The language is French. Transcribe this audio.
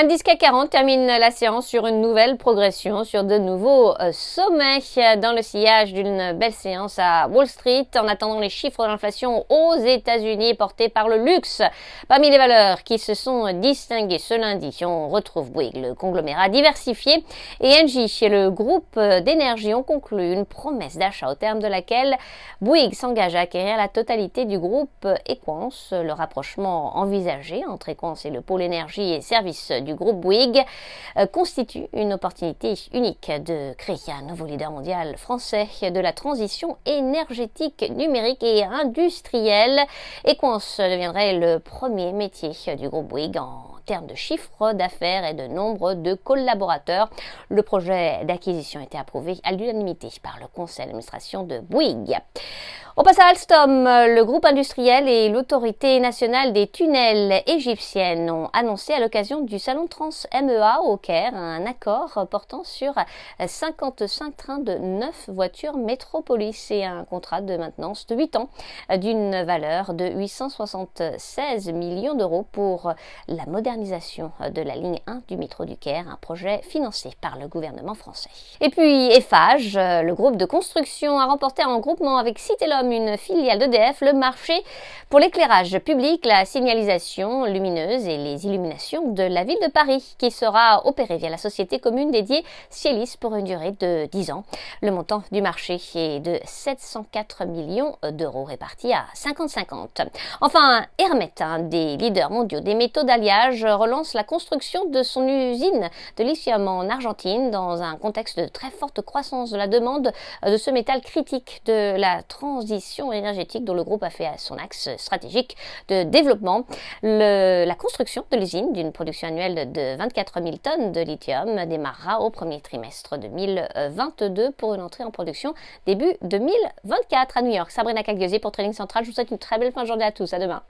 L'indice CAC 40 termine la séance sur une nouvelle progression, sur de nouveaux sommets dans le sillage d'une belle séance à Wall Street en attendant les chiffres de l'inflation aux États-Unis portés par le luxe. Parmi les valeurs qui se sont distinguées ce lundi, on retrouve Bouygues, le conglomérat diversifié, et Engie, le groupe d'énergie, ont conclu une promesse d'achat au terme de laquelle Bouygues s'engage à acquérir la totalité du groupe Equans. Le rapprochement envisagé entre Equans et le pôle énergie et services du groupe Bouygues constitue une opportunité unique de créer un nouveau leader mondial français de la transition énergétique, numérique et industrielle. Equans deviendrait le premier métier du groupe Bouygues en termes de chiffre d'affaires et de nombre de collaborateurs. Le projet d'acquisition a été approuvé à l'unanimité par le conseil d'administration de Bouygues. On passe à Alstom. Le groupe industriel et l'autorité nationale des tunnels égyptienne ont annoncé à l'occasion du salon Trans-MEA au Caire un accord portant sur 55 trains de 9 voitures Métropolis et un contrat de maintenance de 8 ans d'une valeur de 876 millions d'euros pour la modernisation de la ligne 1 du métro du Caire, un projet financé par le gouvernement français. Et puis Eiffage, le groupe de construction, a remporté en groupement avec Citelom, une filiale d'EDF, le marché pour l'éclairage public, la signalisation lumineuse et les illuminations de la ville de Paris, qui sera opéré via la société commune dédiée Cielis pour une durée de 10 ans. Le montant du marché est de 704 millions d'euros répartis à 50-50. Enfin, Eramet, un des leaders mondiaux des métaux d'alliage, relance la construction de son usine de lithium en Argentine dans un contexte de très forte croissance de la demande de ce métal critique de la transition énergétique dont le groupe a fait son axe stratégique de développement. La construction de l'usine, d'une production annuelle de 24 000 tonnes de lithium, démarrera au premier trimestre 2022 pour une entrée en production début 2024 à New York. Sabrina Cagliozzi pour Trading Central. Je vous souhaite une très belle fin de journée à tous. À demain.